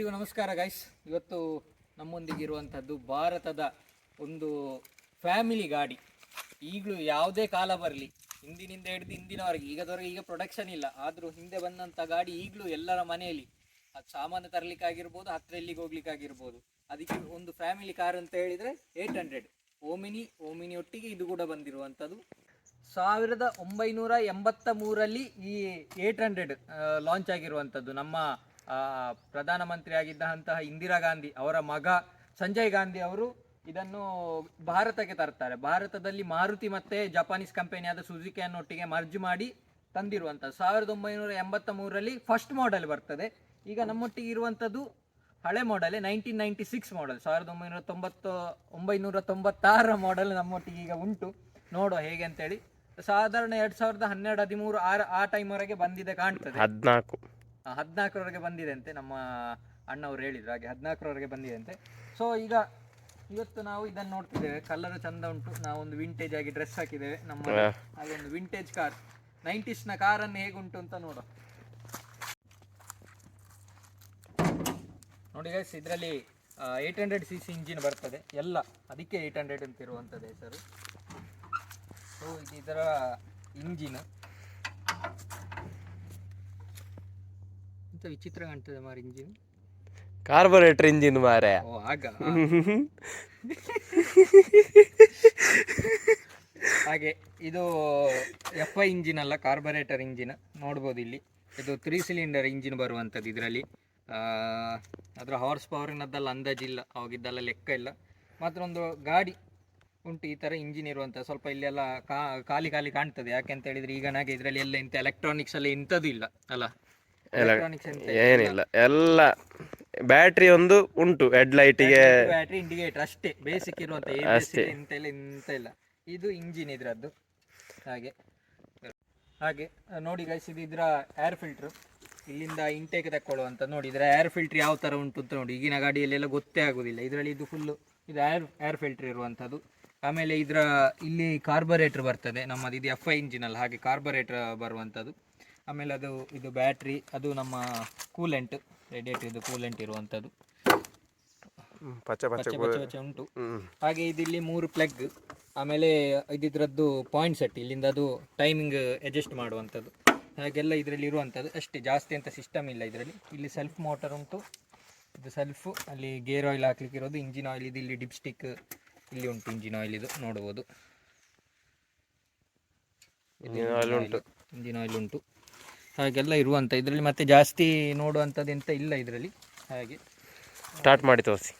ಎಲ್ರಿಗೂ ನಮಸ್ಕಾರ ಗೈಸ್. ಇವತ್ತು ನಮ್ಮೊಂದಿಗಿರುವಂಥದ್ದು ಭಾರತದ ಒಂದು ಫ್ಯಾಮಿಲಿ ಗಾಡಿ. ಈಗಲೂ ಯಾವುದೇ ಕಾಲ ಬರಲಿ, ಹಿಂದಿನಿಂದ ಹಿಡಿದು ಹಿಂದಿನವರೆಗೆ, ಈಗ ಪ್ರೊಡಕ್ಷನ್ ಇಲ್ಲ, ಆದರೂ ಹಿಂದೆ ಬಂದಂಥ ಗಾಡಿ ಈಗಲೂ ಎಲ್ಲರ ಮನೆಯಲ್ಲಿ, ಅದು ಸಾಮಾನು ತರಲಿಕ್ಕಾಗಿರ್ಬೋದು, ಹತ್ತಿರ ಎಲ್ಲಿಗೆ ಹೋಗ್ಲಿಕ್ಕಾಗಿರ್ಬೋದು. ಅದಕ್ಕೆ ಒಂದು ಫ್ಯಾಮಿಲಿ ಕಾರ್ ಅಂತ ಹೇಳಿದರೆ 800 ಓಮಿನಿ ಒಟ್ಟಿಗೆ ಇದು ಕೂಡ ಬಂದಿರುವಂಥದ್ದು. 1983 ಈ 800 ಲಾಂಚ್ ಆಗಿರುವಂಥದ್ದು. ನಮ್ಮ ಪ್ರಧಾನಮಂತ್ರಿ ಆಗಿದ್ದಂತಹ ಇಂದಿರಾ ಗಾಂಧಿ ಅವರ ಮಗ ಸಂಜಯ್ ಗಾಂಧಿ ಅವರು ಇದನ್ನು ಭಾರತಕ್ಕೆ ತರ್ತಾರೆ. ಭಾರತದಲ್ಲಿ ಮಾರುತಿ ಮತ್ತು ಜಪಾನೀಸ್ ಕಂಪನಿಯಾದ ಸುಜುಕಿಯನ್ನೊಟ್ಟಿಗೆ ಮರ್ಜ್ ಮಾಡಿ ತಂದಿರುವಂಥದ್ದು. 1983 ಫಸ್ಟ್ ಮಾಡೆಲ್ ಬರ್ತದೆ. ಈಗ ನಮ್ಮೊಟ್ಟಿಗೆ ಇರುವಂಥದ್ದು ಹಳೆ ಮಾಡೆಲ್, 1996 ಮಾಡೆಲ್, 1996 ಮಾಡೆಲ್ ನಮ್ಮೊಟ್ಟಿಗೆ ಈಗ ಉಂಟು. ನೋಡುವ ಹೇಗೆ ಅಂತೇಳಿ. ಸಾಧಾರಣ 2012-13 ಆ ಟೈಮ್ವರೆಗೆ ಬಂದಿದೆ ಕಾಣ್ತದೆ. 14ರವರೆಗೆ ಬಂದಿದೆ ಅಂತೆ, ನಮ್ಮ ಅಣ್ಣವ್ರು ಹೇಳಿದ್ರು. ಹಾಗೆ 14ರವರೆಗೆ ಬಂದಿದೆ ಅಂತೆ. ಸೊ ಈಗ ಇವತ್ತು ನಾವು ಇದನ್ನು ನೋಡ್ತಿದ್ದೇವೆ. ಕಲರ್ ಚಂದ ಉಂಟು. ನಾವೊಂದು ವಿಂಟೇಜ್ ಆಗಿ ಡ್ರೆಸ್ ಹಾಕಿದ್ದೇವೆ. ನಮ್ಮ ಹಾಗೆ ಒಂದು ವಿಂಟೇಜ್ ಕಾರ್, 90s ಕಾರನ್ನು ಹೇಗುಂಟು ಅಂತ ನೋಡುವ. ನೋಡಿ ಗೈಸ್, ಇದರಲ್ಲಿ 800cc ಇಂಜಿನ್ ಬರ್ತದೆ ಎಲ್ಲ, ಅದಕ್ಕೆ 800 ಅಂತ ಇರುವಂಥದ್ದು ಹೆಸರು. ಸೊ ಇದು ಇದರ ಇಂಜಿನ್. ಎಂತ ವಿಚಿತ್ರ ಕಾಣ್ತದೆ ಮಾರ ಇಂಜಿನ್, ಕಾರ್ಬೊರೇಟರ್ ಇಂಜಿನ್ ಮಾರೆ. ಓ ಆಗ ಹಾಗೆ ಇದು FI ಇಂಜಿನ್ ಅಲ್ಲ, ಕಾರ್ಬೊರೇಟರ್ ಇಂಜಿನ್. ನೋಡ್ಬೋದು ಇಲ್ಲಿ ಇದು 3 ಸಿಲಿಂಡರ್ ಇಂಜಿನ್ ಬರುವಂಥದ್ದು. ಇದರಲ್ಲಿ ಅದರ ಹಾರ್ಸ್ ಪವರಿನದ್ದೆಲ್ಲ ಅಂದಾಜಿಲ್ಲ, ಅವಾಗಿದ್ದೆಲ್ಲ ಲೆಕ್ಕ ಇಲ್ಲ. ಮಾತ್ರ ಒಂದು ಗಾಡಿ ಉಂಟು ಈ ಥರ ಇಂಜಿನ್ ಇರುವಂಥದ್ದು. ಸ್ವಲ್ಪ ಇಲ್ಲೆಲ್ಲ ಖಾಲಿ ಕಾಣ್ತದೆ. ಯಾಕೆಂತ ಹೇಳಿದ್ರೆ ಈಗ ನನಗೆ ಇದರಲ್ಲಿ ಎಲ್ಲ ಇಂಥ ಎಲೆಕ್ಟ್ರಾನಿಕ್ಸ್ ಎಲ್ಲ ಇಂಥದ್ದು ಇಲ್ಲ ಅಲ್ಲ, ಎಲೆಕ್ಟ್ರಾನಿಕ್ಸ್ ಏನಿಲ್ಲ, ಎಲ್ಲ ಬ್ಯಾಟ್ರಿ ಒಂದು ಉಂಟು, ಹೆಡ್ಲೈಟಿಗೆ ಬ್ಯಾಟ್ರಿ, ಇಂಡಿಕೇಟರ್ ಅಷ್ಟೇ ಬೇಸಿಕ್ ಇರುವಂಥ, ಇಂತ ಇಲ್ಲ. ಇದು ಇಂಜಿನ್ ಇದ್ರದ್ದು. ಹಾಗೆ ನೋಡಿ ಗೈಸ್, ಇದು ಇದರ ಏರ್ ಫಿಲ್ಟ್ರು. ಇಲ್ಲಿಂದ ಇಂಟೇಕ್ ತಕ್ಕೊಳ್ಳುವಂಥ. ನೋಡಿ ಇದರ ಏರ್ ಫಿಲ್ಟ್ರ್ ಯಾವ ಥರ ಉಂಟು ಅಂತ ನೋಡಿ. ಈಗಿನ ಗಾಡಿಯಲ್ಲೆಲ್ಲ ಗೊತ್ತೇ ಆಗೋದಿಲ್ಲ. ಇದರಲ್ಲಿ ಇದು ಫುಲ್ಲು ಇದು ಏರ್ ಫಿಲ್ಟ್ರ್ ಇರುವಂಥದ್ದು. ಆಮೇಲೆ ಇದರ ಇಲ್ಲಿ ಕಾರ್ಬೊರೇಟ್ರ್ ಬರ್ತದೆ ನಮ್ಮದು. ಇದು FI ಇಂಜಿನ್ ಅಲ್ಲ, ಹಾಗೆ ಕಾರ್ಬೊರೇಟ್ರ್ ಬರುವಂಥದ್ದು. ಆಮೇಲೆ ಇದು ಬ್ಯಾಟ್ರಿ, ಅದು ನಮ್ಮ ಕೂಲೆಂಟ್, ರೇಡಿಯೇಟರ್, ಇದು ಕೂಲೆಂಟ್ ಇರುವಂಥದ್ದು. ಪಚ್ಚ ಉಂಟು. ಹಾಗೆ ಇದಿಲ್ಲಿ 3 ಪ್ಲಗ್. ಆಮೇಲೆ ಇದ್ರದ್ದು ಪಾಯಿಂಟ್ ಸೆಟ್, ಇಲ್ಲಿಂದ ಅದು ಟೈಮಿಂಗ್ ಅಡ್ಜಸ್ಟ್ ಮಾಡುವಂಥದ್ದು. ಹಾಗೆಲ್ಲ ಇದರಲ್ಲಿ ಇರುವಂಥದ್ದು ಅಷ್ಟೇ, ಜಾಸ್ತಿ ಅಂತ ಸಿಸ್ಟಮ್ ಇಲ್ಲ ಇದರಲ್ಲಿ. ಇಲ್ಲಿ ಸೆಲ್ಫ್ ಮೋಟರ್ ಉಂಟು, ಇದು ಸೆಲ್ಫು. ಅಲ್ಲಿ ಗೇರ್ ಆಯಿಲ್ ಹಾಕ್ಲಿಕ್ಕೆ ಇರೋದು, ಇಂಜಿನ್ ಆಯಿಲ್ ಇದು. ಇಲ್ಲಿ ಡಿಪ್ ಸ್ಟಿಕ್ ಇಲ್ಲಿ ಉಂಟು, ಇಂಜಿನ್ ಆಯಿಲ್ ಇದು ನೋಡ್ಬೋದು. ಇಂಜಿನ್ ಆಯಿಲ್ ಉಂಟು. ಹಾಗೆಲ್ಲ ಇರುವಂಥ ಇದರಲ್ಲಿ. ಮತ್ತೆ ಜಾಸ್ತಿ ನೋಡುವಂಥದ್ದು ಎಂತ ಇಲ್ಲ ಇದರಲ್ಲಿ. ಹಾಗೆ ಸ್ಟಾರ್ಟ್ ಮಾಡಿ ತೋರಿಸಿ.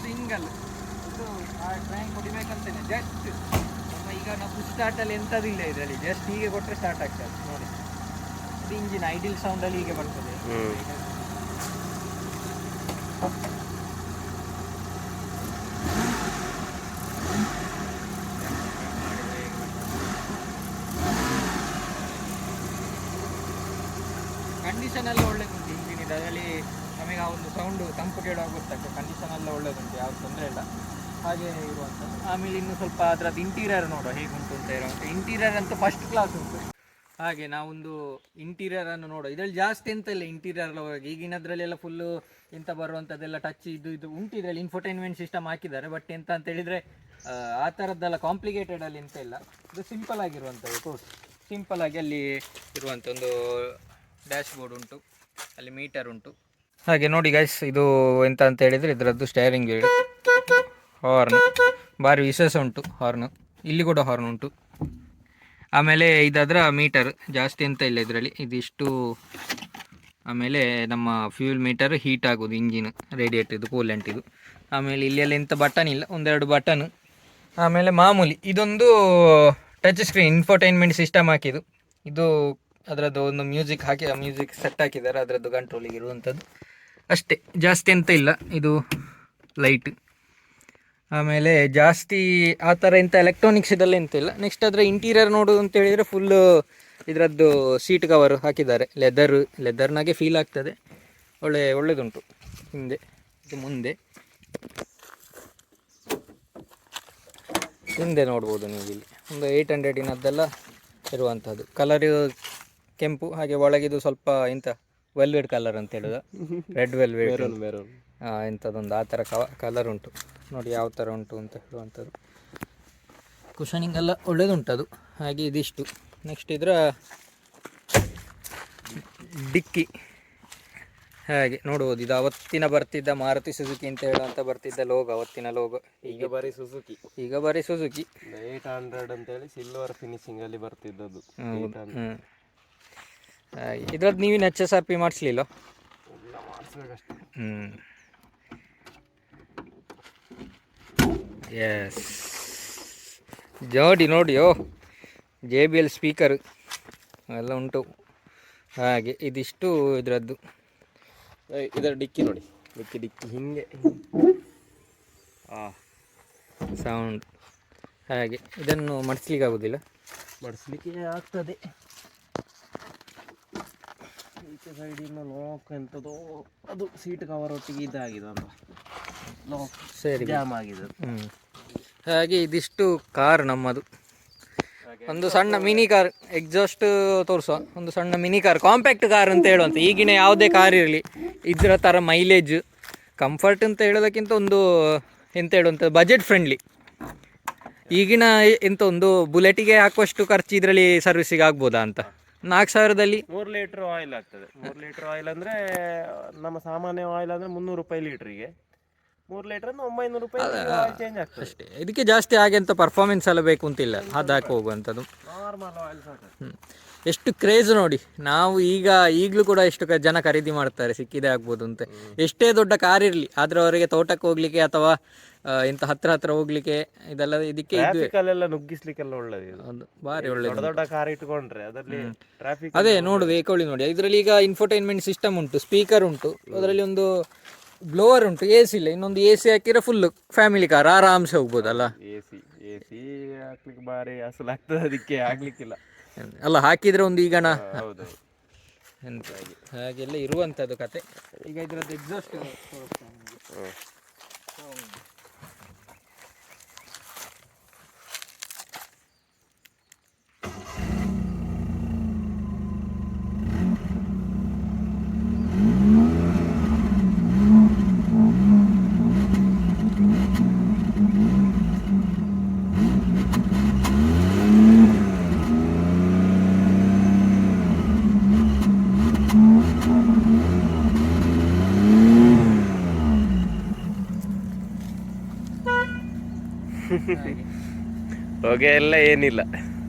ಸಿಂಗಲ್ ಇದು ಟ್ರೈನ್ ಹೊಡಿಬೇಕಂತೇನೆ. ಜಸ್ಟ್ ಈಗ ನಾವು ಸ್ಟಾರ್ಟಲ್ಲಿ ಎಂಥದಿಲ್ಲ ಇದರಲ್ಲಿ, ಜಸ್ಟ್ ಹೀಗೆ ಕೊಟ್ಟರೆ ಸ್ಟಾರ್ಟ್ ಆಗ್ತದೆ ನೋಡಿ. ಇದು ಇಂಜಿನ್ ಐಡಿಲ್ ಸೌಂಡಲ್ಲಿ ಹೀಗೆ ಬರ್ತದೆ. ಕಂಡೀಷನ್ ಎಲ್ಲ ಒಳ್ಳೆದುಂಟು ಇಂಜಿನ್ ಇದು. ಅದರಲ್ಲಿ ನಮಗೆ ಆ ಒಂದು ಸೌಂಡು ತಂಪು ಕೇಳುವಾಗ ಗೊತ್ತಾಗ್ತದೆ. ಕಂಡೀಷನ್ ಎಲ್ಲ ಒಳ್ಳೆದುಂಟು, ಯಾವ್ದು ತೊಂದರೆ ಇಲ್ಲ. ಹಾಗೆ ಇರುವಂಥದ್ದು. ಆಮೇಲೆ ಇನ್ನು ಸ್ವಲ್ಪ ಅದರದ್ದು ಇಂಟೀರಿಯರ್ ನೋಡುವ ಹೇಗುಂಟು ಅಂತ ಇರುವಂಥ. ಇಂಟೀರಿಯರ್ ಅಂತೂ ಫಸ್ಟ್ ಕ್ಲಾಸ್ ಉಂಟು. ಹಾಗೆ ನಾವೊಂದು ಇಂಟೀರಿಯರನ್ನು ನೋಡುವ. ಇದರಲ್ಲಿ ಜಾಸ್ತಿ ಎಂತ ಇಲ್ಲ ಇಂಟೀರಿಯರ್ ಒಳಗೆ. ಈಗಿನದ್ರಲ್ಲೆಲ್ಲ ಫುಲ್ಲು ಎಂತ ಬರುವಂಥದ್ದೆಲ್ಲ ಟಚ್ ಇದು ಉಂಟು. ಇದರಲ್ಲಿ ಇನ್ಫೋಟೈನ್ಮೆಂಟ್ ಸಿಸ್ಟಮ್ ಹಾಕಿದ್ದಾರೆ. ಬಟ್ ಎಂತ ಅಂತ ಹೇಳಿದರೆ ಆ ಥರದ್ದೆಲ್ಲ ಕಾಂಪ್ಲಿಕೇಟೆಡಲ್ಲಿ ಎಂತ ಇಲ್ಲ. ಇದು ಸಿಂಪಲ್ ಆಗಿರುವಂಥದ್ದು ತೋರಿಸಿ. ಸಿಂಪಲ್ ಆಗಿ ಅಲ್ಲಿ ಇರುವಂಥ ಒಂದು ಡ್ಯಾಶ್ ಬೋರ್ಡ್ ಉಂಟು, ಅಲ್ಲಿ ಮೀಟರ್ ಉಂಟು. ಹಾಗೆ ನೋಡಿ ಗೈಸ್, ಇದು ಎಂತ ಅಂತ ಹೇಳಿದರೆ ಇದರದ್ದು ಸ್ಟೇರಿಂಗ್ ಗೇರ್, ಹಾರ್ನ್ ಭಾರಿ ವಿಶೇಷ ಉಂಟು. ಹಾರ್ನು ಇಲ್ಲಿ ಕೂಡ ಹಾರ್ನ್ ಉಂಟು. ಆಮೇಲೆ ಇದರ ಮೀಟರ್, ಜಾಸ್ತಿ ಎಂತ ಇಲ್ಲ ಇದರಲ್ಲಿ, ಇದಿಷ್ಟು. ಆಮೇಲೆ ನಮ್ಮ ಫ್ಯೂಲ್ ಮೀಟರ್, ಹೀಟ್ ಆಗೋದು ಇಂಜಿನ್, ರೇಡಿಯೇಟರ್, ಇದು ಕೂಲೆಂಟ್ ಇದು. ಆಮೇಲೆ ಇಲ್ಲೆಲ್ಲ ಎಂಥ ಬಟನ್ ಇಲ್ಲ, 1-2 ಬಟನ್. ಆಮೇಲೆ ಮಾಮೂಲಿ ಇದೊಂದು ಟಚ್ ಸ್ಕ್ರೀನ್, ಇನ್ಫೋಟೈನ್ಮೆಂಟ್ ಸಿಸ್ಟಮ್ ಹಾಕಿದ್ದು. ಇದು ಅದರದ್ದು ಒಂದು ಮ್ಯೂಸಿಕ್ ಸೆಟ್ ಹಾಕಿದ್ದಾರೆ, ಅದರದ್ದು ಕಂಟ್ರೋಲಿಗೆ ಇರುವಂಥದ್ದು ಅಷ್ಟೇ, ಜಾಸ್ತಿ ಎಂತ ಇಲ್ಲ. ಇದು ಲೈಟ್. ಆಮೇಲೆ ಜಾಸ್ತಿ ಆ ಥರ ಎಂಥ ಎಲೆಕ್ಟ್ರಾನಿಕ್ಸ್ ಇದೆಲ್ಲ ಎಂತ ಇಲ್ಲ. ನೆಕ್ಸ್ಟ್ ಅದರ ಇಂಟೀರಿಯರ್ ನೋಡೋದು ಅಂತ ಹೇಳಿದರೆ ಫುಲ್ಲು ಇದರದ್ದು ಸೀಟ್ ಕವರ್ ಹಾಕಿದ್ದಾರೆ. ಲೆದರ್ನಾಗೆ ಫೀಲ್ ಆಗ್ತದೆ. ಒಳ್ಳೆದುಂಟು. ಹಿಂದೆ ಇದು ಮುಂದೆ ಹಿಂದೆ ನೋಡ್ಬೋದು ನೀವು ಇಲ್ಲಿ ಒಂದು 800 ಇರುವಂಥದ್ದು. ಕಲರ್ ಕೆಂಪು, ಹಾಗೆ ಒಳಗಿದು ಸ್ವಲ್ಪ ಇಂಥ ವೆಲ್ವೆಟ್ ಕಲರ್ ಅಂತ ಹೇಳೋದು, ರೆಡ್ ವೆಲ್ವೆಟ್ ಇಂಥದ್ದೊಂದು ಆ ಥರ ಕಲರ್ ಉಂಟು ನೋಡಿ ಯಾವ ಥರ ಉಂಟು ಅಂತ ಹೇಳುವಂಥದ್ದು. ಕುಷನಿಂಗ್ ಎಲ್ಲ ಒಳ್ಳೇದುಂಟದು. ಹಾಗೆ ಇದಿಷ್ಟು. ನೆಕ್ಸ್ಟ್ ಇದರ ಡಿಕ್ಕಿ ಹಾಗೆ ನೋಡ್ಬೋದು, ಇದು ಅವತ್ತಿನ ಬರ್ತಿದ್ದ ಮಾರುತಿ ಸುಜುಕಿ ಅಂತ ಹೇಳುವಂಥ ಬರ್ತಿದ್ದ ಲೋಗೋ, ಅವತ್ತಿನ ಲೋಗೋ. ಈಗ ಬರೀ ಸುಜುಕಿ, ಈಗ ಬರೀ ಸುಜುಕಿ 800 ಅಂತೇಳಿ ಸಿಲ್ವರ್ ಫಿನಿಶಿಂಗ್ ಅಲ್ಲಿ ಬರ್ತಿದ್ದದ್ದು. ಇದ್ರದ್ದು ನೀವಿನ HSRP ಮಾಡಿಸ್ಲಿಲ್ಲ? ಮಾಡಿಸ್ಬೇಕಷ್ಟೇ. ಎಸ್, ಜೋಡಿ ನೋಡಿ. JBL ಸ್ಪೀಕರ್ ಎಲ್ಲ ಉಂಟು. ಹಾಗೆ ಇದಿಷ್ಟು ಇದರದ್ದು. ಇದರ ಡಿಕ್ಕಿ ನೋಡಿ, ಡಿಕ್ಕಿ ಹಿಂಗೆ ಸೌಂಡ್. ಹಾಗೆ ಇದನ್ನು ಮಡಿಸ್ಲಿಕ್ಕೆ ಆಗೋದಿಲ್ಲ? ಮಡಿಸ್ಲಿಕ್ಕೆ ಆಗ್ತದೆ. ಈಚೆ ಸೈಡಿನ ಲಾಕ್ ಎಂಥದೋ ಅದು ಸೀಟ್ ಕವರ್ ಒಟ್ಟಿಗೆ ಇದಾಗಿದೆ ಅಂತ ಲಾಕ್ ಸರಿ ಜಾಮ್ ಆಗಿದೆ. ಹಾಗೆ ಇದಿಷ್ಟು ಕಾರ್ ನಮ್ಮದು. ಒಂದು ಸಣ್ಣ ಮಿನಿ ಕಾರ್, ಎಕ್ಸಾಸ್ಟ್ ತೋರಿಸುವ ಒಂದು ಸಣ್ಣ ಮಿನಿ ಕಾರ್, ಕಾಂಪ್ಯಾಕ್ಟ್ ಕಾರ್ ಅಂತ ಹೇಳುವಂಥ. ಈಗಿನ ಯಾವುದೇ ಕಾರ್ ಇರಲಿ ಇದರ ಥರ ಮೈಲೇಜ್ ಕಂಫರ್ಟ್ ಅಂತ ಹೇಳೋದಕ್ಕಿಂತ ಒಂದು ಎಂತ ಹೇಳುವಂಥ ಬಜೆಟ್ ಫ್ರೆಂಡ್ಲಿ. ಈಗಿನ ಎಂತ ಒಂದು ಬುಲೆಟಿಗೆ ಹಾಕುವಷ್ಟು ಖರ್ಚು ಇದರಲ್ಲಿ ಸರ್ವಿಸಿಗೆ ಆಗ್ಬೋದಾ ಅಂತ. 4000ದಲ್ಲಿ 3 ಲೀಟರ್ ಆಯಿಲ್ ಆಗ್ತದೆ. 3 ಲೀಟರ್ ಆಯಿಲ್ ಅಂದರೆ ನಮ್ಮ ಸಾಮಾನ್ಯ ಆಯಿಲ್ ಅಂದರೆ 300 ರೂಪಾಯಿ ಲೀಟ್ರಿಗೆ. 3 ಲೀಟರ್ ಅಂದ್ರೆ 900 ರೂಪಾಯಿ ಚೇಂಜ್ ಆಗ್ತದೆ ಅಷ್ಟೇ. ಇದಕ್ಕೆ ಜಾಸ್ತಿ ಹಾಗೆ ಅಂತ ಪರ್ಫಾರ್ಮೆನ್ಸ್ ಎಲ್ಲ ಬೇಕು ಅಂತಿಲ್ಲ, ಹಾಕಿ ಹೋಗುವಂಥದ್ದು ನಾರ್ಮಲ್ ಆಯಿಲ್ ಸಾಕು. ಎಷ್ಟು ಕ್ರೇಜ್ ನೋಡಿ. ನಾವು ಈಗಲೂ ಕೂಡ ಎಷ್ಟು ಜನ ಖರೀದಿ ಮಾಡ್ತಾರೆ, ಸಿಕ್ಕಿದೆ ಆಗ್ಬೋದು ಅಂತ. ಎಷ್ಟೇ ದೊಡ್ಡ ಕಾರ್ ಇರಲಿ, ಆದರೆ ಅವರಿಗೆ ತೋಟಕ್ಕೆ ಹೋಗ್ಲಿಕ್ಕೆ ಅಥವಾ ಇಂಥ ಹತ್ರ ಹೋಗ್ಲಿಕ್ಕೆ ಇದೆಲ್ಲ ಇದಕ್ಕೆ ಎಲ್ಲ ನುಗ್ಗಿಸ್ಲಿಕ್ಕೆಲ್ಲ ಒಳ್ಳೇದು, ಭಾರಿ ಒಳ್ಳೇದು. ದೊಡ್ಡ ಕಾರ್ ಇಟ್ಕೊಂಡ್ರೆ ಅದರಲ್ಲಿ ಟ್ರಾಫಿಕ್ ಅದೇ ನೋಡುದು ಏಕೊಳ್ಳಿ ನೋಡಿ. ಇದರಲ್ಲಿ ಈಗ ಇನ್ಫೋಟೈನ್ಮೆಂಟ್ ಸಿಸ್ಟಮ್ ಉಂಟು, ಸ್ಪೀಕರ್ ಉಂಟು, ಅದರಲ್ಲಿ ಒಂದು ಬ್ಲೋವರ್ ಉಂಟು, AC ಇಲ್ಲ. ಇನ್ನೊಂದು AC ಹಾಕಿದ್ರೆ ಫುಲ್ ಫ್ಯಾಮಿಲಿ ಕಾರ್ ಆರಾಮ್ಸೆ ಹೋಗ್ಬೋದಲ್ಲ. AC ಹಾಕ್ಲಿಕ್ಕೆ ಭಾರಿ ಅಸಲು ಆಗ್ತದೆ, ಅದಕ್ಕೆ ಆಗ್ಲಿಕ್ಕಿಲ್ಲ ಅಲ್ಲ, ಹಾಕಿದ್ರೆ ಒಂದು ಈಗಣ ಹೌದು ಹಾಗೆಲ್ಲ ಇರುವಂಥದ್ದು ಕತೆ. ಈಗ ಇದರದ್ದು ಎಕ್ಸಾಸ್ಟ್ ಹೊಗೆ ಎಲ್ಲ ಏನಿಲ್ಲ.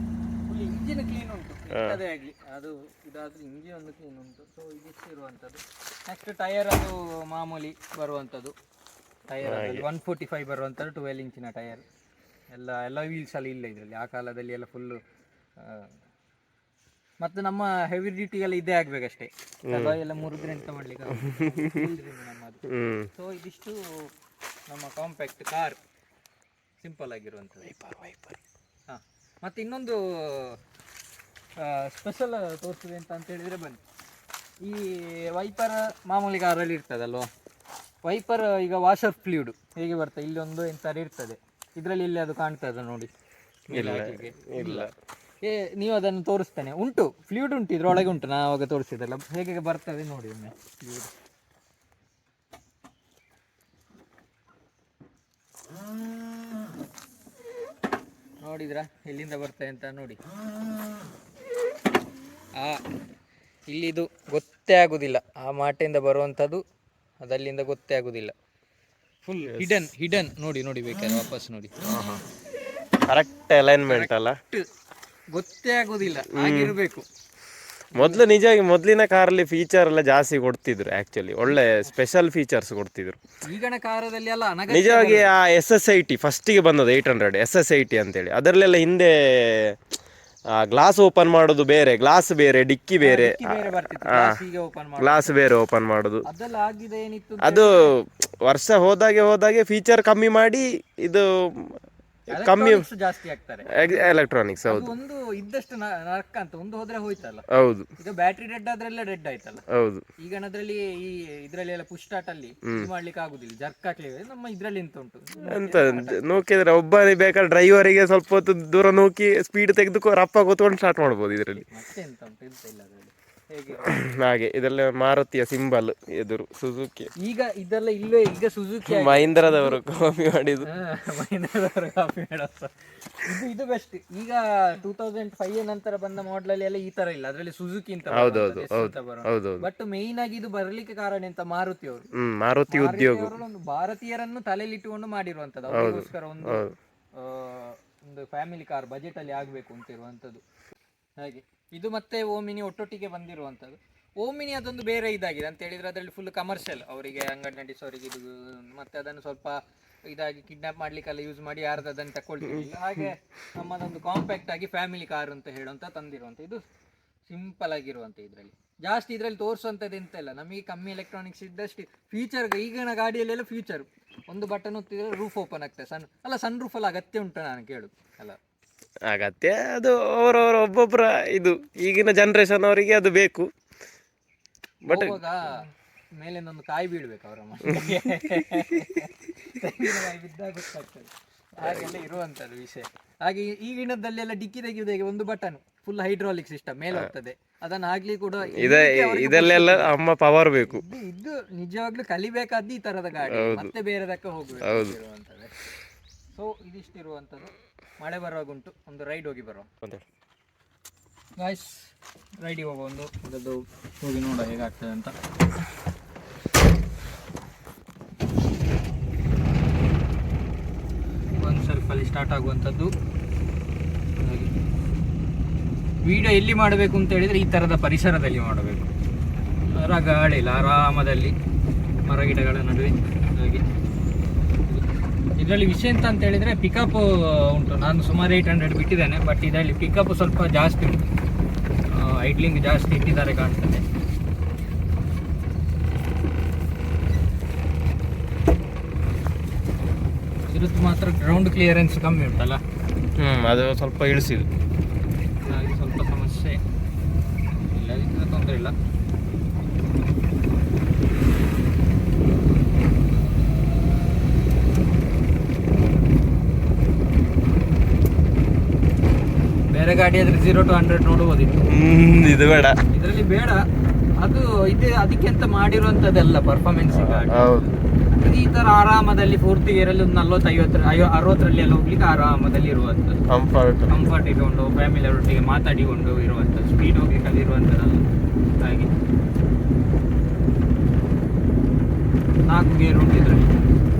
ಫುಲ್ ಇಂಜಿನ್ ಕ್ಲೀನ್ ಉಂಟು, ಅದೇ ಆಗಲಿ ಅದು ಇದಾದ್ರೆ ಇಂಜಿನ್ ಒಂದು ಕ್ಲೀನ್ ಉಂಟು. ಸೊ ಇದಿಷ್ಟು ಇರುವಂಥದ್ದು. ನೆಕ್ಸ್ಟ್ ಟಯರ್ ಅದು ಮಾಮೂಲಿ ಬರುವಂಥದ್ದು ಟಯರ್, 145 ಬರುವಂಥದ್ದು 12 ಇಂಚಿನ ಟಯರ್. ಎಲ್ಲ ವೀಲ್ಸ್ ಅಲ್ಲಿ ಇಲ್ಲ ಇದರಲ್ಲಿ. ಆ ಕಾಲದಲ್ಲಿ ಎಲ್ಲ ಫುಲ್ಲು. ಮತ್ತು ನಮ್ಮ ಹೆವಿ ಡ್ಯೂಟಿ ಎಲ್ಲ ಇದೇ ಆಗ್ಬೇಕಷ್ಟೇ, ಎಲ್ಲ ಮುರಿದ್ರೆ ಎಂತ ಮಾಡ್ಲಿಕ್ಕೆ ನಮ್ಮದು. ಸೊ ಇದಿಷ್ಟು ನಮ್ಮ ಕಾಂಪ್ಯಾಕ್ಟ್ ಕಾರ್, ಸಿಂಪಲ್ ಆಗಿರುವಂಥದ್ದು. ಹಾಂ, ಮತ್ತು ಇನ್ನೊಂದು ಸ್ಪೆಷಲ್ ತೋರಿಸ್ತದೆ ಅಂತ ಹೇಳಿದರೆ ಬನ್ನಿ. ಈ ವೈಪರ್ ಮಾಮೂಲಿ ಕಾರಲ್ಲಿ ಇರ್ತದಲ್ವ, ವೈಪರ್ ಈಗ ವಾಷರ್ ಫ್ಲೂಯಿಡ್ ಹೇಗೆ ಬರ್ತದೆ, ಇಲ್ಲಿ ಒಂದು ಎಂಥದ್ದು ಇರ್ತದೆ, ಇದರಲ್ಲಿ ಇಲ್ಲಿ ಅದು ಕಾಣ್ತದೆ ನೋಡಿ. ಇಲ್ಲ, ನೀವು ಅದನ್ನು ತೋರಿಸ್ತೇನೆ. ಉಂಟು ಫ್ಲೂಯಿಡ್ ಉಂಟು, ಇದರೊಳಗೆ ಉಂಟು. ನಾನು ಅವಾಗ ತೋರಿಸಿದಲ್ಲ, ಹೇಗೆ ಬರ್ತದೆ ನೋಡಿ ಒಮ್ಮೆ. ಫ್ಲೂಯಿಡ್ ನೋಡಿದ್ರಾ ಎಲ್ಲಿಂದ ಬರ್ತದೆ ಅಂತ ನೋಡಿ. ಇಲ್ಲಿದು ಗೊತ್ತೇ ಆಗುದಿಲ್ಲ, ಆ ಮಾಟೆಯಿಂದ ಬರುವಂಥದ್ದು ಅದಲ್ಲಿಂದ ಗೊತ್ತೇ ಆಗುದಿಲ್ಲ. ಫುಲ್ ಹಿಡನ್ ನೋಡಿ ಬೇಕಾದ್ರೆ ವಾಪಸ್ ನೋಡಿ. ಕರೆಕ್ಟ್ ಅಲೈನ್ಮೆಂಟ್ ಅಲ್ಲ, ಗೊತ್ತೇ ಆಗುದಿಲ್ಲ, ಹಾಗಿರ್ಬೇಕು. ನಿಜವಾಗಿ ಮೊದಲಿನ ಕಾರಲ್ಲಿ ಫೀಚರ್ ಎಲ್ಲ ಜಾಸ್ತಿ ಕೊಡ್ತಿದ್ರು. ಆಕ್ಚುಲಿ ಒಳ್ಳೆ ಸ್ಪೆಷಲ್ ಫೀಚರ್ಸ್ ಕೊಡ್ತಿದ್ರು. ಈಗಿನ ಕಾರದಲ್ಲಿ ಅಲ್ಲ ನಿಜವಾಗಿ ಆ SSIT ಫಸ್ಟಿಗೆ ಬಂದದ್ದು 800 SSIT ಅಂತೇಳಿ. ಅದರಲ್ಲೆಲ್ಲ ಹಿಂದೆ ಗ್ಲಾಸ್ ಓಪನ್ ಮಾಡೋದು ಬೇರೆ, ಗ್ಲಾಸ್ ಬೇರೆ, ಡಿಕ್ಕಿ ಬೇರೆ, ಗ್ಲಾಸ್ ಬೇರೆ ಓಪನ್ ಮಾಡೋದು. ಅದು ವರ್ಷ ಹೋದಾಗೆ ಫೀಚರ್ ಕಮ್ಮಿ ಮಾಡಿ ಇದು ಕಮ್ಮಿ Electronics ಜಾಸ್ತಿ ಆಗ್ತಾರೆ. ಎಲೆಕ್ಟ್ರಾನಿಕ್ಸ್. ಹೌದು ಅದು ಒಂದು ಇದ್ದಷ್ಟು ನರಕ ಅಂತ ಒಂದು ಹೋದ್ರೆ ಹೋಯ್ತಲ್ಲ. ಹೌದು ಈಗ ಬ್ಯಾಟ್ರಿ ಡೆಡ್ ಆದ್ರೆಲ್ಲ ಡೆಡ್ ಆಯ್ತಲ್ಲ. ಹೌದು. ಈಗ ಅದ್ರಲ್ಲಿ ಈ ಇದ್ರಲ್ಲಿ ಎಲ್ಲ ಪುಷ್ ಸ್ಟಾರ್ಟ್ ಅಲ್ಲಿ ಇದು ಮಾಡ್ಲಿಕ್ಕೆ ಆಗುದಿಲ್ಲ, ಜರ್ಕ್ ಹಾಕ್ಲಿಕ್ಕೆ. ನಮ್ಮ ಇದ್ರಲ್ಲಿ ಎಂತ ಉಂಟು ಎಂತ ನೋಕಿದ್ರೆ ಒಬ್ಬನೇ ಬೇಕಾದ್ರೆ ಡ್ರೈವರಿಗೆ ಸ್ವಲ್ಪ ಹೊತ್ತು ದೂರ ನೋಕಿ ಸ್ಪೀಡ್ ತೆಗೆದು ರಪ್ಪ ಕೂತ್ಕೊಂಡು ಸ್ಟಾರ್ಟ್ ಮಾಡ್ಬೋದು ಇದರಲ್ಲಿ. ಮತ್ತೆ ಎಂತ ಉಂಟು ಎಂತ ಇಲ್ಲ ಅದ್ರಲ್ಲಿ. ಹೇಗೆ ಹಾಗೆ ಇದೆಲ್ಲ ಮಾರುತಿಯ ಸಿಂಬಲ್ ಎದುರು ಸುಜುಕಿ. ಈಗ ಇದೆಲ್ಲ ಇಲ್ಲೇ ಈಗ ಸುಜುಕಿ ಮಹೀಂದ್ರದವರು ಕಾಪಿ ಮಾಡಿದ್ದು. ಮಹೀಂದ್ರದವರು ಕಾಪಿ ಮಾಡೋದು ಇದು ಬೆಸ್ಟ್. ಈಗ 2005 ನಂತರ ಬಂದ ಮಾಡೆಲ್ ಅಲ್ಲಿ ಎಲ್ಲ ಈ ತರ ಇಲ್ಲ, ಅದ್ರಲ್ಲಿ ಸುಜುಕಿ ಅಂತ ಬಟ್ ಮೇಯ್ನ್ ಆಗಿ ಇದು ಬರ್ಲಿಕ್ಕೆ ಕಾರಣ ಎಂತ ಮಾರುತಿ ಅವರು. ಮಾರುತಿ ಉದ್ಯೋಗ ಒಂದು ಭಾರತೀಯರನ್ನು ತಲೆಯಲ್ಲಿಟ್ಟುಕೊಂಡು ಮಾಡಿರುವಂತದ್ದು. ಅವರಿಗೋಸ್ಕರ ಒಂದು ಫ್ಯಾಮಿಲಿ ಕಾರ್ ಬಜೆಟ್ ಅಲ್ಲಿ ಆಗ್ಬೇಕು ಅಂತ ಇರುವಂತದ್ದು. ಹಾಗೆ ಇದು ಮತ್ತೆ ಓಮಿನಿ ಒಟ್ಟೊಟ್ಟಿಗೆ ಬಂದಿರುವಂತದ್ದು. ಓಮಿನಿ ಅದೊಂದು ಬೇರೆ ಇದಾಗಿದೆ ಅಂತ ಹೇಳಿದ್ರೆ ಅದರಲ್ಲಿ ಫುಲ್ ಕಮರ್ಷಿಯಲ್, ಅವರಿಗೆ ಅಂಗಡಿ ನಡೆಸೋರಿಗೆ ಇದು, ಮತ್ತೆ ಅದನ್ನು ಸ್ವಲ್ಪ ಇದಾಗಿ ಕಿಡ್ನಾಪ್ ಮಾಡ್ಲಿಕ್ಕೆಲ್ಲ ಯೂಸ್ ಮಾಡಿ ಯಾರ್ದು ಅದನ್ನು ತಕೊಳ್ತಿರ್ಲಿಲ್ಲ. ಹಾಗೆ ನಮ್ಮದೊಂದು ಕಾಂಪ್ಯಾಕ್ಟ್ ಆಗಿ ಫ್ಯಾಮಿಲಿ ಕಾರ್ ಅಂತ ಹೇಳುವಂತ ತಂದಿರುವಂತ ಇದು ಸಿಂಪಲ್ ಆಗಿರುವಂತ. ಇದರಲ್ಲಿ ಜಾಸ್ತಿ ಇದರಲ್ಲಿ ತೋರಿಸುವಂಥದ್ದು ಎಂತ ಇಲ್ಲ, ನಮಗೆ ಕಮ್ಮಿ ಎಲೆಕ್ಟ್ರಾನಿಕ್ಸ್ ಇದ್ದಷ್ಟು ಫೀಚರ್. ಈಗಿನ ಗಾಡಿಯಲ್ಲೆಲ್ಲ ಫ್ಯೂಚರ್ ಒಂದು ಬಟನ್ ಒತ್ತಿದ್ರೆ ರೂಫ್ ಓಪನ್ ಆಗ್ತದೆ. ಸಣ್ಣ ರೂಫ್ ಎಲ್ಲ ಅಗತ್ಯ ಉಂಟು ನಾನು ಕೇಳುದು ಅಲ್ಲ. ಅಗತ್ಯ ಅದು ಅವರವರ ಒಬ್ಬೊಬ್ಬರ ಇದು, ಈಗಿನ ಜನರೇಷನ್ ಅವರಿಗೆ ಅದು ಬೇಕು. ಬಟ್ ಮೇಲಿಂದ ಒಂದು ಕಾಯಿ ಬೀಳ್ಬೇಕು ಅವರ ಮನೆಗೆ, ತೆಂಗಿನಕಾಯಿ ಬಿದ್ದಾಗ ಗೊತ್ತಾಗ್ತದೆ. ಹಾಗೆಲ್ಲ ಇರುವಂತದ್ದು ವಿಷಯ. ಹಾಗೆ ಈಗಿನದಲ್ಲೆಲ್ಲ ಡಿಕ್ಕಿ ತೆಗೆಯುವುದಾಗಿ ಒಂದು ಬಟನ್ ಫುಲ್ ಹೈಡ್ರಾಲಿಕ್ ಸಿಸ್ಟಮ್ ಮೇಲೆ ಹೋಗ್ತದೆ. ಅದನ್ನ ಆಗ್ಲಿ ಕೂಡ ಇದೆಲ್ಲ ಅಮ್ಮ ಪವರ್ ಬೇಕು. ಇದು ನಿಜವಾಗ್ಲೂ ಕಲಿಬೇಕಾದ್ದು ಈ ತರದ ಗಾಡಿ, ಮತ್ತೆ ಬೇರೆದಕ್ಕೆ ಹೋಗ್ಬೇಕು. ಸೊ ಇದಿಷ್ಟಿರುವಂತದ್ದು. ಮಳೆ ಬರುವಾಗ ಉಂಟು, ಒಂದು ರೈಡ್ ಹೋಗಿ ಬರುವ ಗಾಯ್ಸ್. ರೈಡಿಗೆ ಹೋಗುವ, ಅದದ್ದು ಹೋಗಿ ನೋಡುವ ಹೇಗಾಗ್ತದೆ ಅಂತ. ಒಂದು ಸ್ವಲ್ಪಲ್ಲಿ ಸ್ಟಾರ್ಟ್ ಆಗುವಂಥದ್ದು. ವಿಡಿಯೋ ಎಲ್ಲಿ ಮಾಡಬೇಕು ಅಂತ ಹೇಳಿದರೆ ಈ ಥರದ ಪರಿಸರದಲ್ಲಿ ಮಾಡಬೇಕು. ಗಾಳಿಲ್ಲ ಆರಾಮದಲ್ಲಿ ಮರಗಿಡಗಳ ನಡುವೆ. ಹಾಗೆ ಇದರಲ್ಲಿ ವಿಷಯ ಅಂತ ಹೇಳಿದರೆ ಪಿಕಪ್ ಉಂಟು. ನಾನು ಸುಮಾರು 800 ಬಿಟ್ಟಿದ್ದೇನೆ, ಬಟ್ ಇದರಲ್ಲಿ ಪಿಕಪ್ ಸ್ವಲ್ಪ ಜಾಸ್ತಿ ಉಂಟು. ಐಡ್ಲಿಂಗ್ ಜಾಸ್ತಿ ಇಟ್ಟಿದ್ದಾರೆ ಕಾಣ್ತದೆ. ಇರುತ್ತೆ ಮಾತ್ರ ಗ್ರೌಂಡ್ ಕ್ಲಿಯರೆನ್ಸ್ ಕಮ್ಮಿ ಉಂಟಲ್ಲ, ಅದು ಸ್ವಲ್ಪ ಇಳಿಸಿದ್ದು, ಹಾಗೆ ಸ್ವಲ್ಪ ಸಮಸ್ಯೆ. ಇಲ್ಲ ತೊಂದರೆ ಇಲ್ಲ. ಬೇರೆ ಗಾಡಿ ಆದ್ರೆ 0 to 100 ನೋಡಬಹುದಿತ್ತು. ಇದು ಬೇಡ, ಇದರಲ್ಲಿ ಬೇಡ. ಅದು ಇದು ಅದಕ್ಕೆ ಅಂತ ಮಾಡಿರುವಂತದ್ದೆಲ್ಲ ಪರ್ಫಾರ್ಮೆನ್ಸ್ ಗಾಡಿ. ಈ ತರ ಆರಾಮದಲ್ಲಿ ಪೂರ್ತಿ ಗೇರಲ್ಲಿ ಒಂದು 40-50-60ರಲ್ಲಿ ಎಲ್ಲ ಹೋಗ್ಲಿಕ್ಕೆ ಆರಾಮದಲ್ಲಿ ಇರುವಂತದ್ದು. ಕಂಫರ್ಟ್ ಇಟ್ಕೊಂಡು ಫ್ಯಾಮಿಲಿ ಅವರೊಟ್ಟಿಗೆ ಮಾತಾಡಿಕೊಂಡು ಇರುವಂತದ್ದು, ಸ್ಪೀಡ್ ಹೋಗ್ಲಿಕ್ಕೆ ಅಲ್ಲಿ ಇರುವಂತದ್ದಲ್ಲ. ಹಾಗೆ 4 ಗೇರ್ ಉಂಟು ಇದರಲ್ಲಿ.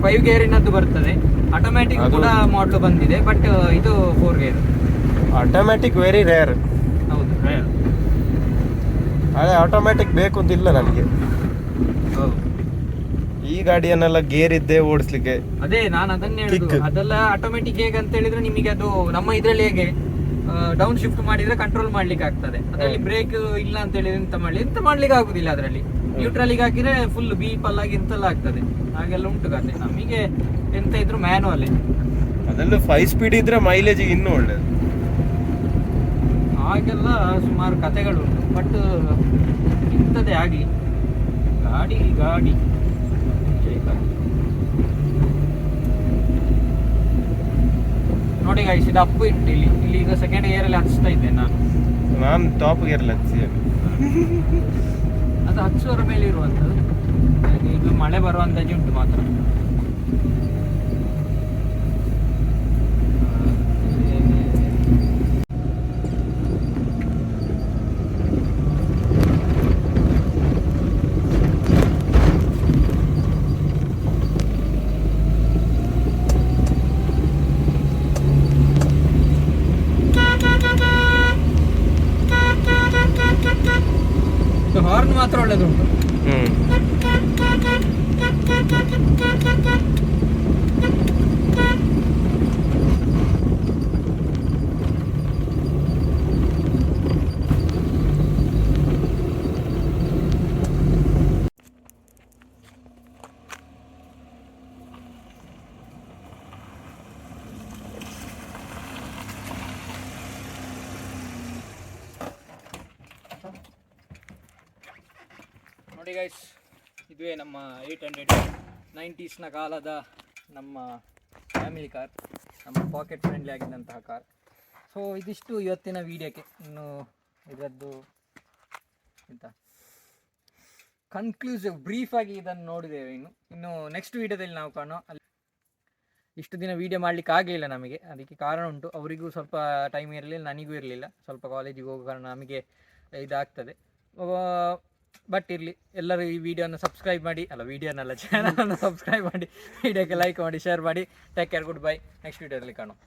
5 ಗೇರಿನದ್ದು ಬರ್ತದೆ. ಆಟೋಮ್ಯಾಟಿಕ್ ಕೂಡ ಮಾಡಲು ಬಂದಿದೆ, ಬಟ್ ಇದು 4 ಗೇರ್. Automatic very rare. ಹೌದು, ರೇರ್. ಅದೇ ಆಟೋಮ್ಯಾಟಿಕ್ ಬೇಕು ಅಂತಿಲ್ಲ ನನಗೆ. ಈ ಗಾಡಿಯನ್ನೆಲ್ಲ ಗೇರ್ ಇದ್ದೇ ಓಡಿಸ್ಲಿಕ್ಕೆ. ಅದೇ ನಾನು ಅದನ್ನೇ ಹೇಳುದು. ಅದೆಲ್ಲ ಆಟೋಮೆಟಿಕ್ ಹೇಗೆ ಅಂತ ಹೇಳಿದ್ರೆ ನಿಮಗೆ ಅದು ನಮ್ಮ ಇದ್ರಲ್ಲಿ ಹೇಗೆ ಡೌನ್ ಶಿಫ್ಟ್ ಮಾಡಿದ್ರೆ ಕಂಟ್ರೋಲ್ ಮಾಡ್ಲಿಕ್ಕೆ ಆಗ್ತದೆ. ಅದರಲ್ಲಿ ಬ್ರೇಕ್ ಇಲ್ಲ ಅಂತ ಹೇಳಿದ್ರೆ ಎಂತ ಮಾಡ್ಲಿಕ್ಕೆ ಆಗುದಿಲ್ಲ. ಅದರಲ್ಲಿ ನ್ಯೂಟ್ರಲಿಗೆ ಹಾಕಿದ್ರೆ ಫುಲ್ ಬೀಪಲ್ ಆಗಿ ಎಂತೆಲ್ಲ ಆಗ್ತದೆ. ಹಾಗೆಲ್ಲ ಉಂಟು ಗಾಡಿ. ನಮಗೆ ಎಂತ ಇದ್ರು ಮ್ಯಾನುವಲ್. ಅದೆಲ್ಲ 5 ಸ್ಪೀಡ್ ಇದ್ರೆ ಮೈಲೇಜ್ ಇನ್ನೂ ಒಳ್ಳೇದು. ಹಾಗೆಲ್ಲ ಸುಮಾರು ಕಥೆಗಳು ಉಂಟು. ಬಟ್ ಇಂಥದ್ದೇ ಆಗಲಿ, ಗಾಡಿ ನೋಡಿ ಗಾಯ್ಸ್, ಇದು ಅಪ್ಪು ಇಟ್ಟು ಇಲ್ಲಿ ಈಗ ಸೆಕೆಂಡ್ ಗೇರಲ್ಲಿ ಹಚ್ತಾ ಇದ್ದೇನೆ ನಾನು ಟಾಪ್ ಗೇರಲ್ಲಿ ಹಚ್ಚಿ. ಅದು ಹಚ್ಚುವರ ಮೇಲೆ ಇರುವಂಥದ್ದು. ಇದು ಮಳೆ ಬರುವ ಅಂದಾಜು ಉಂಟು ಮಾತ್ರ. ಹಾರ್ನ್ ಮಾತ್ರ ಒಳ್ಳೆದುಂಟು. ನೋಡಿ ಗೈಸ್, ಇದುವೇ ನಮ್ಮ 800 90ಸ್ನ ಕಾಲದ ನಮ್ಮ ಫ್ಯಾಮಿಲಿ ಕಾರ್, ನಮ್ಮ ಪಾಕೆಟ್ ಫ್ರೆಂಡ್ಲಿ ಆಗಿದ್ದಂತಹ ಕಾರ್. ಸೊ ಇದಿಷ್ಟು ಇವತ್ತಿನ ವೀಡಿಯೋಕ್ಕೆ. ಇನ್ನು ಇದರದ್ದು ಎಂತ ಕನ್ಕ್ಲೂಸಿವ್ ಬ್ರೀಫಾಗಿ ಇದನ್ನು ನೋಡಿದ್ದೇವೆ. ಇನ್ನು ನೆಕ್ಸ್ಟ್ ವೀಡಿಯೋದಲ್ಲಿ ನಾವು ಕಾಣೋ. ಅಲ್ಲಿ ಇಷ್ಟು ದಿನ ವೀಡಿಯೋ ಮಾಡಲಿಕ್ಕೆ ಆಗಲಿಲ್ಲ ನಮಗೆ, ಅದಕ್ಕೆ ಕಾರಣ ಉಂಟು. ಅವರಿಗೂ ಸ್ವಲ್ಪ ಟೈಮ್ ಇರಲಿಲ್ಲ, ನನಗೂ ಇರಲಿಲ್ಲ. ಸ್ವಲ್ಪ ಕಾಲೇಜಿಗೆ ಹೋಗೋ ಕಾರಣ ನಮಗೆ ಇದಾಗ್ತದೆ. ಬಟ್ ಇರಲಿ, ಎಲ್ಲರೂ ಈ ವಿಡಿಯೋನ ಸಬ್ಸ್ಕ್ರೈಬ್ ಮಾಡಿ, ವಿಡಿಯೋನಲ್ಲ ಚಾನಲನ್ನು ಸಬ್ಸ್ಕ್ರೈಬ್ ಮಾಡಿ, ವಿಡಿಯೋಕ್ಕೆ ಲೈಕ್ ಮಾಡಿ, ಶೇರ್ ಮಾಡಿ. Take care, good bye. Next ವೀಡಿಯೋದಲ್ಲಿ ಕಾಣೋಣ.